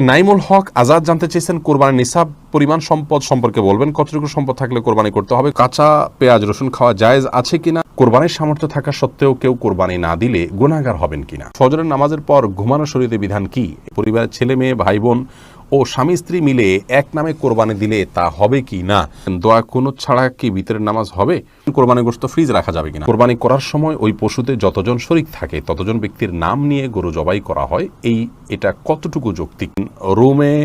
নাইমুল হক আজাদ জানতে চেয়েছেন কোরবানির নিসাব পরিমাণ সম্পদ সম্পর্কে বলবেন, কতটুকু সম্পদ থাকলে কোরবানি করতে হবে, কাঁচা পেঁয়াজ রসুন খাওয়া জায়েজ আছে কিনা, কোরবানির সামর্থ্য থাকা সত্ত্বেও কেউ কোরবানি না দিলে গুনাহগার হবেন কিনা, ফজরের নামাজের পর ঘুমানো শরীয়তে বিধান কি, পরিবারের ছেলে মেয়ে ভাই বোন ও স্বামী স্ত্রী মিলে এক নামে কোরবানি দিলে তা হবে কি না, দোয়া কুনুত ছাড়া কি ভিতরের নামাজ হবে, কোরবানির গোশত ফ্রিজ রাখা যাবে কিনা, কোরবানি করার সময় ওই পশুতে যতজন শরীক থাকে ততজন ব্যক্তির নাম নিয়ে গরু জবাই করা হয়, এটা কতটুকু যৌক্তিক, রুমে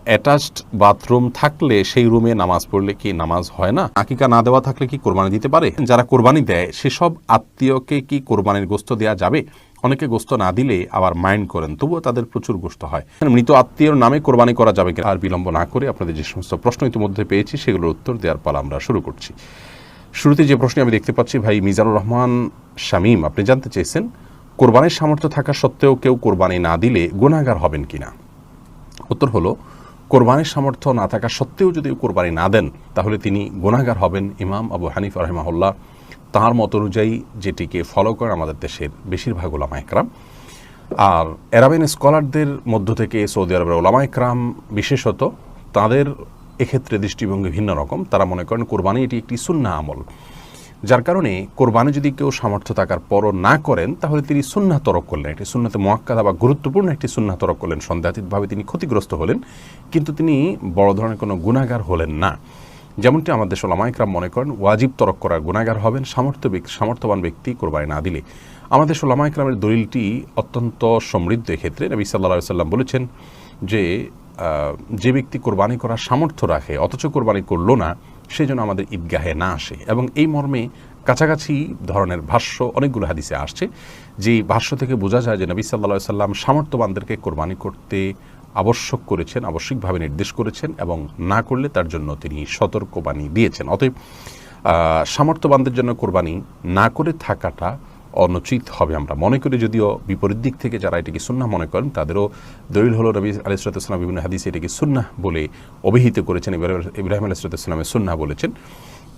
অ্যাটাচড বাথরুম থাকলে সেই রুমে নামাজ পড়লে কি নামাজ হয় না, আকিকা না দেওয়া থাকলে কি কোরবানি দিতে পারে, যারা কোরবানি দেয় সেসব আত্মীয়কে কি কোরবানির গোশত দেওয়া যাবে, অনেকে গোশত না দিলে আবার মাইন্ড করেন তবুও তাদের প্রচুর গোশত হয়, মৃত আত্মীয়র নামে কোরবানি করা যাবে কিনা। আর বিলম্ব না করে আপনাদের যে সমস্ত প্রশ্ন ইতিমধ্যে পেয়েছি সেগুলোর উত্তর দেওয়ার পালা আমরা শুরু করছি। শুরুতে যে প্রশ্ন আমি দেখতে পাচ্ছি ভাই মিজানুর রহমান শামীম, আপনি জানতে চেয়েছেন কোরবানির সামর্থ্য থাকা সত্ত্বেও কেউ কোরবানি না দিলে গুনাহগার হবেন কিনা। উত্তর হলো, কোরবানির সামর্থ্য না থাকা সত্ত্বেও যদি কোরবানি না দেন তাহলে তিনি গুনাহগার হবেন। ইমাম আবু হানিফা রাহিমাহুল্লাহ তাঁর মত অনুযায়ী যেটিকে ফলো করেন আমাদের দেশের বেশিরভাগ ওলামা একরাম, আর আরাবিয়ান স্কলারদের মধ্য থেকে সৌদি আরবের ওলামা একরাম বিশেষত, তাদের এক্ষেত্রে দৃষ্টিভঙ্গি ভিন্ন রকম। তারা মনে করেন কোরবানি এটি একটি সুন্নাহ আমল, যার কারণে কোরবানি যদি কেউ সামর্থ্য থাকার পরও না করেন তাহলে তিনি সুন্নাহ তরক করলেন, একটি সুন্নাতে মুআক্কাদা বা গুরুত্বপূর্ণ একটি সুন্নাহ তরক করলেন, সন্দেহাতীতভাবে তিনি ক্ষতিগ্রস্ত হলেন, কিন্তু তিনি বড় ধরনের কোনো গুনাহগার হলেন না। যেমনটি আমাদের দেশের ওলামা ইকরাম মনে করেন ওয়াজিব তরক করার গুনাহগার হবেন সামর্থ্যবান ব্যক্তি কোরবানি না দিলে। আমাদের দেশের ওলামা ইকরামের দলিলটি অত্যন্ত সমৃদ্ধ। এক্ষেত্রে নবী সাল্লাল্লাহু আলাইহি ওয়াসাল্লাম বলেছেন যে ব্যক্তি কোরবানি করার সামর্থ্য রাখে অথচ কোরবানি করলো না, সেই জন্য আমাদের ঈদগাহে না আসে। এবং এই মর্মে কাছাকাছি ধরনের ভাষ্য অনেকগুলো হাদিসে আসছে, যে ভাষ্য থেকে বোঝা যায় যে নবী সাল্লাল্লাহু আলাইহি ওয়াসাল্লাম সামর্থ্যবানদেরকে কোরবানি করতে আবশ্যক করেছেন, আবশ্যিকভাবে নির্দেশ করেছেন, এবং না করলে তার জন্য তিনি সতর্কবাণী দিয়েছেন। অতএব সামর্থ্যবানদের জন্য কোরবানি না করে থাকাটা অনুচিত হবে আমরা মনে করি। যদিও বিপরীত দিক থেকে যারা এটিকে সুন্নাহ মনে করেন তাদেরও দলিল হলো নবী আলাইহিস সালাম বিভিন্ন হাদিসে এটিকে সুন্নাহ বলে অভিহিত করেছেন, ইব্রাহিম আলাইহিস সালামের সুন্নাহ বলেছেন,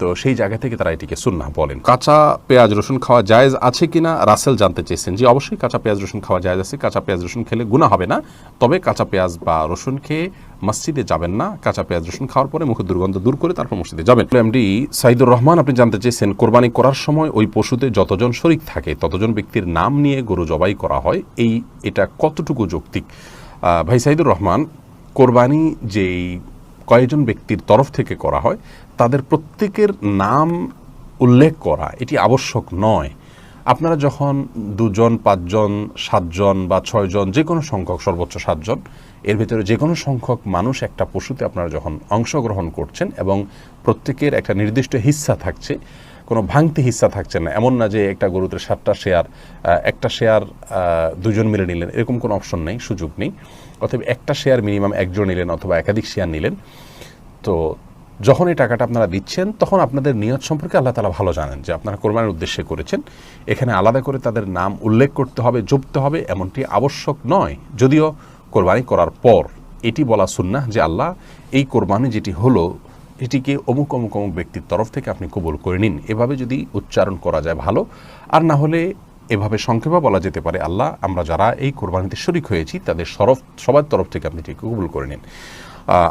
তো সেই জায়গা থেকে তারা এটিকে সুন্নাহ বলেন। কাঁচা পেঁয়াজ রসুন খাওয়া জায়েজ আছে কিনা রাসেল জানতে চেয়েছেন। জি, অবশ্যই কাঁচা পেঁয়াজ রসুন খাওয়া জায়েজ আছে। কাঁচা পেঁয়াজ রসুন খেলে গুনাহ হবে না, তবে কাঁচা পেঁয়াজ বা রসুন খেয়ে মসজিদে যাবেন না। কাঁচা পেঁয়াজ রসুন খাওয়ার পরে মুখের দুর্গন্ধ দূর করে তারপর মসজিদে যাবেন। এমডি সাইদুর রহমান, আপনি জানতে চেয়েছেন কোরবানি করার সময় ওই পশুতে যতজন শরীক থাকে ততজন ব্যক্তির নাম নিয়ে গরু জবাই করা হয়, এটা কতটুকু যৌক্তিক। ভাই সাইদুর রহমান, কোরবানি যেই কয়েকজন ব্যক্তির তরফ থেকে করা হয় তাদের প্রত্যেকের নাম উল্লেখ করা এটি আবশ্যক নয়। আপনারা যখন 2 জন 5 জন 7 জন বা 6 জন যে কোনো সংখ্যক, সর্বোচ্চ 7 জন, এর ভিতরে যে কোনো সংখ্যক মানুষ একটা পশুতে আপনারা যখন অংশগ্রহণ করছেন এবং প্রত্যেকের একটা নির্দিষ্ট হিস্সা থাকছে, কোনো ভাঙতি হিস্সা থাকছে না, এমন না যে একটা গরুতে 7টা শেয়ার, একটা শেয়ার 2 জন মিলে নিলেন, এরকম কোনো অপশন নেই, সুযোগ নেই। অথবা একটা শেয়ার মিনিমাম 1 জন নিলেন অথবা একাধিক শেয়ার নিলেন। তো যখন এই টাকাটা আপনারা দিচ্ছেন তখন আপনাদের নিয়ত সম্পর্কে আল্লাহ তাআলা ভালো জানেন, যে আপনারা কোরবানির উদ্দেশ্যে করেছেন। এখানে আলাদা করে তাদের নাম উল্লেখ করতে হবে, জপতে হবে, এমনটি আবশ্যক নয়। যদিও কোরবানি করার পর এটি বলা সুন্নাহ যে আল্লাহ, এই কোরবানি যেটি হলো এটিকে অমুক অমুক অমুক ব্যক্তির তরফ থেকে আপনি কবুল করে নিন। এভাবে যদি উচ্চারণ করা যায় ভালো, আর না হলে এভাবে সংক্ষেপে বলা যেতে পারে, আল্লাহ, আমরা যারা এই কোরবানিতে শরীক হয়েছি তাদের সবার তরফ থেকে আপনি এটিকে কবুল করে নিন।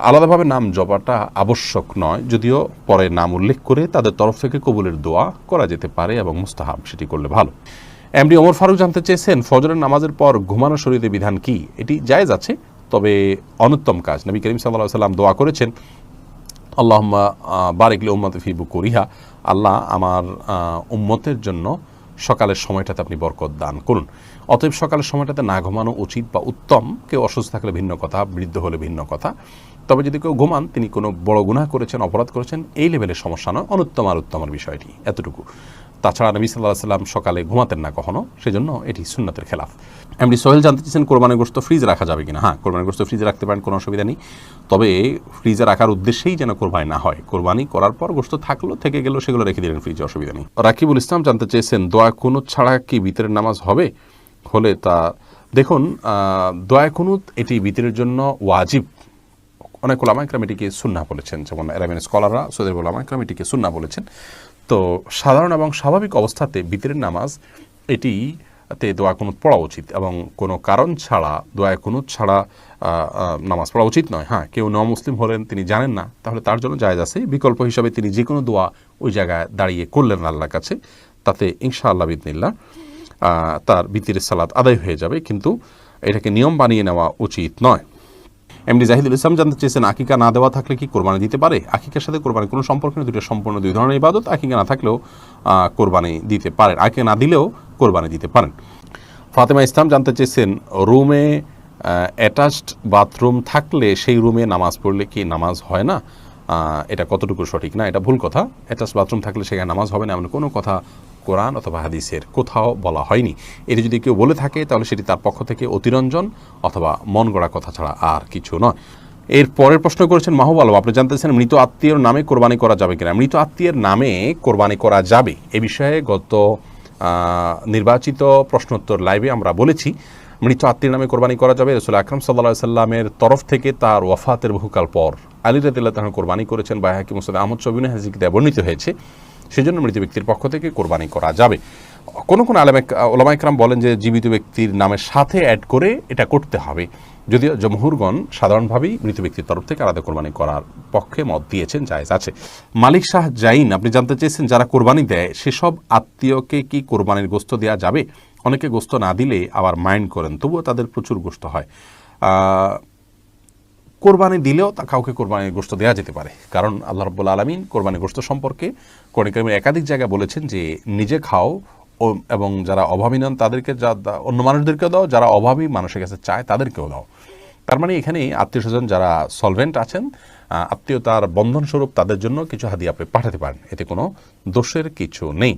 আলাদাভাবে নাম জপাটা আবশ্যক নয়, যদিও পরে নাম উল্লেখ করে তাদের তরফ থেকে কবুলের দোয়া করা যেতে পারে এবং মুস্তাহাব, সেটি করলে ভালো। এমডি ওমর ফারুক জানতে চেয়েছেন ফজরের নামাজের পর ঘুমানো শরীয়তে বিধান কি। এটি জায়েজ আছে, তবে অনুত্তম কাজ। নবী করিম সাল্লাল্লাহু আলাইহি ওয়াসাল্লাম দোয়া করেছেন, আল্লাহুম্মা বারিক লি উম্মতি ফি বুকুরিহা, আল্লাহ আমার উম্মতের জন্য সকালের সময়টাতে আপনি বরকত দান করুন। অতএব সকালের সময়টাতে না ঘুমানো উচিত বা উত্তম। কেউ অসুস্থ থাকলে ভিন্ন কথা, বৃদ্ধ হলে ভিন্ন কথা। তবে যদি কেউ ঘুমান, তিনি কোনো বড় গুনাহ করেছেন, অপরাধ করেছেন, এই লেভেলের সমস্যা নয়, অনুত্তম আর উত্তমের বিষয়টি এতটুকু। তাছাড়া নবী সাল্লাল্লাহু আলাইহি ওয়াসাল্লাম সকালে ঘুমাতেন না কখনো, সেজন্য এটি সুন্নাতের খেলাফ। এমডি সোহেল জানতে চেয়েছেন কোরবানির গোশত ফ্রিজে রাখা যাবে কিনা। হ্যাঁ, কোরবানির গোশত ফ্রিজে রাখতে পারেন, কোনো অসুবিধা নেই, তবে ফ্রিজে রাখার উদ্দেশ্যেই যেন কোরবানি না হয়। কোরবানি করার পর গোশত থাকলো, থেকে গেল, সেগুলো রেখে দিলেন ফ্রিজে, অসুবিধা নেই। রাকিবুল ইসলাম জানতে চেয়েছেন দোয়া কুনুত ছাড়া কি ভিতরের নামাজ হবে, হলে তা দেখুন, দোয়া কুনুত এটি ভিতরের জন্য ওয়াজিব। অনেক ওলামা ইকরাম এটিকে সুন্নাহ বলেছেন, যেমন আরাবিয়ান স্কলাররা, সৌদি ওলামা ইকরাম এটিকে সুন্নাহ বলেছেন। তো সাধারণ এবং স্বাভাবিক অবস্থাতে ভিতরের নামাজ এটি তে দোয়া কুনুত পড়া উচিত এবং কোনো কারণ ছাড়া দোয়া কুনুত ছাড়া নামাজ পড়া উচিত নয়। হ্যাঁ, কেউ মুসলিম হলেন, তিনি জানেন না, তাহলে তার জন্য জায়েজ আছে। বিকল্প হিসাবে তিনি যে কোনো দোয়া ওই জায়গায় দাঁড়িয়ে করলেন আল্লাহর কাছে, তাতে ইনশাআল্লাহ বিদনিল্লাহ তার বিতিরের সালাত আদায় হয়ে যাবে, কিন্তু এটাকে নিয়ম বানিয়ে নেওয়া উচিত নয়। এমডি জাহিদুল ইসলাম জানতে চেয়েছেন, আকিকা না দেওয়া থাকলে কি কোরবানি দিতে পারে? আকিকার সাথে কোরবানি কোনো সম্পর্ক নেই, দুটো সম্পূর্ণ দুই ধরনের ইবাদত। আকিকা না থাকলেও কোরবানি দিতে পারেন, আকিকা না দিলেও কোরবানি দিতে পারেন। ফাতেমা ইসলাম জানতে চেয়েছেন, রুমে অ্যাটাচড বাথরুম থাকলে সেই রুমে নামাজ পড়লে কি নামাজ হয় না? এটা কতটুকু সঠিক? না, এটা ভুল কথা। অ্যাটাচড বাথরুম থাকলে সেখানে নামাজ হবে না এমন কোনো কথা কোরআন অথবা হাদিসের কোথাও বলা হয়নি। এটি যদি কেউ বলে থাকে তাহলে সেটি তার পক্ষ থেকে অতিরঞ্জন অথবা মন গড়া কথা ছাড়া আর কিছু নয়। এর পরের প্রশ্ন করেছেন মাহবুব আলম, আপনি জানতেছেন মৃত আত্মীয়র নামে কোরবানি করা যাবে কিনা? মৃত আত্মীয়ের নামে কোরবানি করা যাবে, এ বিষয়ে গত নির্বাচিত প্রশ্নোত্তর লাইভে আমরা বলেছি। মৃত আত্মীয়ের নামে কোরবানি করা যাবে। রাসূল আকরাম সাল্লাল্লাহু আলাইহি সাল্লামের তরফ থেকে তার ওয়াফাতের বহুকাল পর আলী রাদিয়াল্লাহু তাআলা কোরবানি করেছেন, বাইহাকি মুসনাদ আহমদ শবিনে হাদিসে বর্ণিত হয়েছে। সেজন্য মৃত ব্যক্তির পক্ষ থেকে কোরবানি করা যাবে। কোন কোন ওলামা ইকরাম বলেন যে জীবিত ব্যক্তির নামের সাথে অ্যাড করে এটা করতে হবে, যদিও জমহুরগণ সাধারণভাবেই মৃত ব্যক্তির তরফ থেকে আলাদা কোরবানি করার পক্ষে মত দিয়েছেন, জায়েজ আছে। মালিক শাহ জাইন, আপনি জানতে চেয়েছেন যারা কোরবানি দেয় সেসব আত্মীয়কে কি কোরবানির গোশত দেওয়া যাবে? অনেকে গোশত না দিলে আবার মাইন্ড করেন, তবুও তাদের প্রচুর গোশত হয়। কোরবানি দিলেও তা কাউকে কোরবানির গোশত দেওয়া যেতে পারে, কারণ আল্লাহ রাব্বুল আলামিন কোরবানির গোশত সম্পর্কে কোরআন কারীমের একাধিক জায়গায় বলেছেন যে নিজে খাও এবং যারা অভাবী নন তাদেরকে, অন্য মানুষদেরকেও দাও, যারা অভাবী মানুষের কাছে চায় তাদেরকেও দাও। তার মানে এখানে আত্মীয় স্বজন যারা সলভেন্ট আছেন, আত্মীয়তার বন্ধনস্বরূপ তাদের জন্য কিছু হাদিয়া আপনি পাঠাতে পারেন, এতে কোনো দোষের কিছু নেই।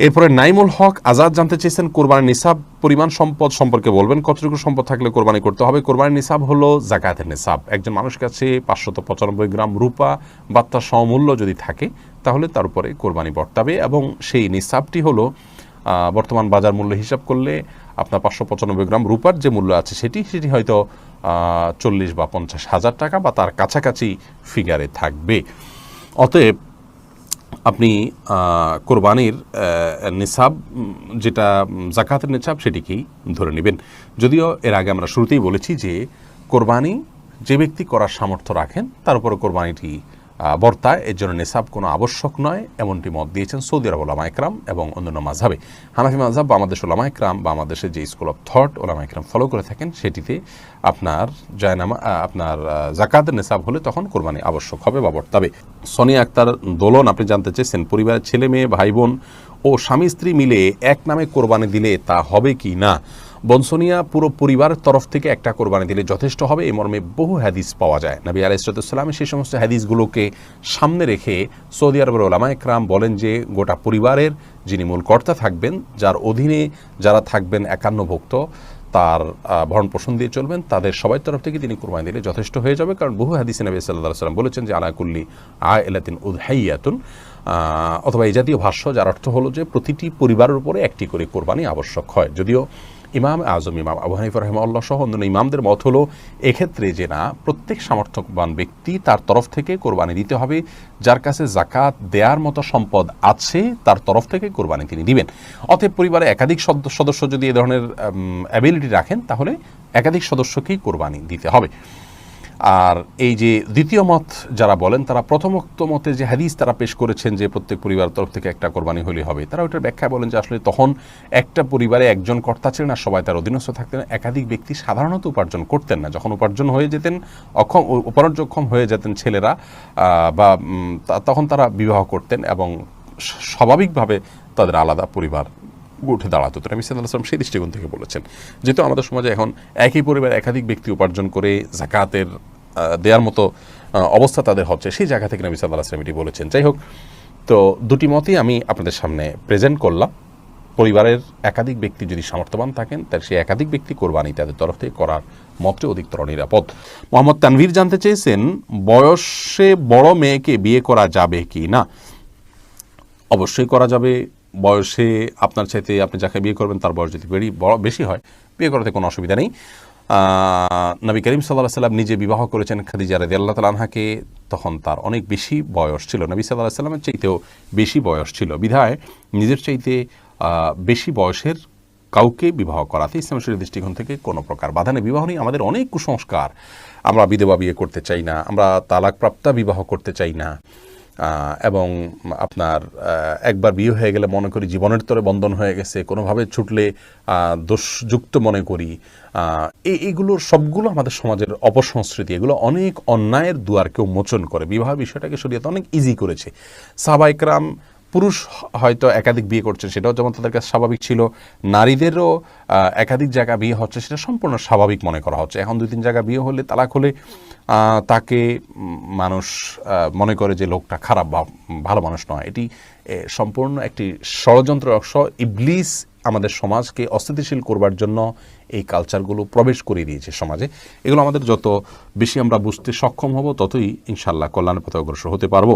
এরপরে নাইমুল হক আজাদ জানতে চেয়েছেন, কোরবানির নিসাব পরিমাণ সম্পদ সম্পর্কে বলবেন, কতটুকু সম্পদ থাকলে কোরবানি করতে হবে? কোরবানির নিসাব হলো যাকাতের নিসাব। একজন মানুষের কাছে 595 গ্রাম রূপা বা তার সমমূল্য যদি থাকে তাহলে তার উপরে কোরবানি বর্তাবে, এবং সেই নিসাবটি হলো বর্তমান বাজার মূল্য হিসাব করলে আপনার 595 গ্রাম রূপার যে মূল্য আছে সেটি হয়তো 40 বা 50 হাজার টাকা বা তার কাছাকাছি ফিগারে থাকবে। অতএব আপনি কোরবানির নিসাব যেটা যাকাতের নিসাব সেটিকেই ধরে নেবেন। যদিও এর আগে আমরা শুরুতেই বলেছি যে কোরবানি যে ব্যক্তি করার সামর্থ্য রাখেন তার উপরে কোরবানিটি বর্তায়, এর জন্য নিসাব কোনো আবশ্যক নয়, এমনটি মত দিয়েছেন সৌদি আরব ওলামা ইকরাম এবং অন্যান্য মাযহাবে। হানাফি মাযহাব বা আমাদের ওলামা ইকরাম বা আমাদের দেশের যে স্কুল অফ থট ওলামা ইকরাম ফলো করে থাকেন সেটিতে আপনার আপনার যাকাতের নিসাব হলে তখন কোরবানি আবশ্যক হবে বা বর্তাবে। সোনিয়া আক্তার দোলন, আপনি জানতে চেয়েছেন পরিবারের ছেলে মেয়ে ভাই বোন ও স্বামী স্ত্রী মিলে এক নামে কোরবানি দিলে তা হবে কি না? বনসোনিয়া, পুরো পরিবারের তরফ থেকে একটা কোরবানি দিলে যথেষ্ট হবে, এই মর্মে বহু হাদিস পাওয়া যায়। নবী আলাইহিস সালাম সেই সমস্ত হাদিসগুলোকে সামনে রেখে সৌদি আরবের ওলামা ইকরাম বলেন যে গোটা পরিবারের যিনি মূল কর্তা থাকবেন, যার অধীনে যারা থাকবেন একান্নভুক্ত, তার ভরণ পোষণ দিয়ে চলবেন, তাদের সবাই তরফ থেকে তিনি কোরবানি দিলে যথেষ্ট হয়ে যাবে। কারণ বহু হাদিসে নবী সাল্লাল্লাহু আলাইহি সাল্লাম বলেছেন যে আলা কুল্লি আইলাতিন উযহাইয়াতুন, অথবা এই জাতীয় ভাষ্য, যার অর্থ হলো যে প্রতিটি পরিবারের উপরে একটি করে কোরবানি আবশ্যক হয়। যদিও ইমাম আজম ইমাম আবু হানিফা রাহিমাহুল্লাহ সহ অন্যান্য ইমামদের মত হলো এক্ষেত্রে যে না, প্রত্যেক সামর্থ্যবান ব্যক্তি তার তরফ থেকে কোরবানি দিতে হবে, যার কাছে যাকাত দেওয়ার মতো সম্পদ আছে তার তরফ থেকে কোরবানি তিনি দিবেন। অতএব পরিবারে একাধিক সদস্য যদি এ ধরনের অ্যাবিলিটি রাখেন তাহলে একাধিক সদস্যকেই কোরবানি দিতে হবে। আর এই যে দ্বিতীয় মত যারা বলেন, তারা প্রথমোক্ত মতে যে হাদিস তারা পেশ করেছেন যে প্রত্যেক পরিবারের তরফ থেকে একটা কোরবানি হলে হবে, তারা ওইটার ব্যাখ্যা বলেন যে আসলে তখন একটা পরিবারে একজন কর্তা ছিলেন আর সবাই তার অধীনস্থ থাকতেন, একাধিক ব্যক্তি সাধারণত উপার্জন করতেন না। যখন উপার্জন হয়ে যেতেন, উপার্জনক্ষম হয়ে যেতেন ছেলেরা বা তখন তারা বিবাহ করতেন এবং স্বাভাবিকভাবে তাদের আলাদা পরিবার উঠে দাঁড়াতো। তো নবী সাল্লাল্লাহু আলাইহি ওয়াসাল্লাম সেই দৃষ্টিকোণ থেকে বলেছেন। যেহেতু আমাদের সমাজে এখন একই পরিবার একাধিক ব্যক্তি উপার্জন করে যাকাতের দেওয়ার মতো অবস্থা তাদের হচ্ছে, সেই জায়গা থেকে নবী সাল্লাল্লাহু আলাইহি ওয়াসাল্লাম এটি বলেছেন। যাই হোক, তো দুটি মতই আমি আপনাদের সামনে প্রেজেন্ট করলাম। পরিবারের একাধিক ব্যক্তি যদি সামর্থ্যবান থাকেন তাহলে সেই একাধিক ব্যক্তি কোরবানি তাদের তরফ থেকে করার মতটি অধিকতর নিরাপদ। মোহাম্মদ তানভীর জানতে চেয়েছেন বয়সে বড় মেয়েকে বিয়ে করা যাবে কি না? অবশ্যই করা যাবে। বয়সে আপনার চাইতে আপনি যাকে বিয়ে করবেন তার বয়স যদি বেশি হয়, বিয়ে করাতে কোনো অসুবিধা নেই। নবী করিম সাল্লাল্লাহু আলাইহি ওয়াসাল্লাম নিজে বিবাহ করেছেন খাদিজা রাদিয়াল্লাহু তাআলা আনহাকে, তখন তার অনেক বেশি বয়স ছিল, নবী সাল্লাল্লাহু আলাইহি ওয়াসাল্লামের চাইতেও বেশি বয়স ছিল, বিধায় নিজের চাইতে বেশি বয়সের কাউকে বিবাহ করাতে ইসলাম শরীয়তের দৃষ্টিকোণ থেকে কোনো প্রকার বাধা নেই। বিবাহ নিয়ে আমাদের অনেক কুসংস্কার, আমরা বিধবা বিয়ে করতে চাই না, আমরা তালাকপ্রাপ্তা বিবাহ করতে চাই না, এবং আপনার একবার বিয়ে হয়ে গেলে মনে করি জীবনের তরে বন্ধন হয়ে গেছে, কোনোভাবে ছুটলে দোষযুক্ত মনে করি। এইগুলোর সবগুলো আমাদের সমাজের অপসংস্কৃতি, এগুলো অনেক অন্যায়ের দুয়ারকে উন্মোচন করে। বিবাহ বিষয়টাকে শরীয়ত অনেক ইজি করেছে। সাহাবায়ে কেরাম পুরুষ হয়তো একাধিক বিয়ে করছেন, সেটাও যেমন তাদের কাছে স্বাভাবিক ছিল, নারীদেরও একাধিক জায়গা বিয়ে হচ্ছে সেটা সম্পূর্ণ স্বাভাবিক মনে করা হচ্ছে। এখন 2-3 জায়গা বিয়ে হলে, তালাক হলে তাকে মানুষ মনে করে যে লোকটা খারাপ বা ভালো মানুষ নয়। এটি সম্পূর্ণ একটি ষড়যন্ত্র অংশ। ইবলিস আমাদের সমাজকে অস্থিতিশীল করবার জন্য এই কালচারগুলো প্রবেশ করে দিয়েছে সমাজে। এগুলো আমাদের যত বেশি আমরা বুঝতে সক্ষম হব, ততই ইনশাআল্লাহ কল্যাণের পথে অগ্রসর হতে পারবো।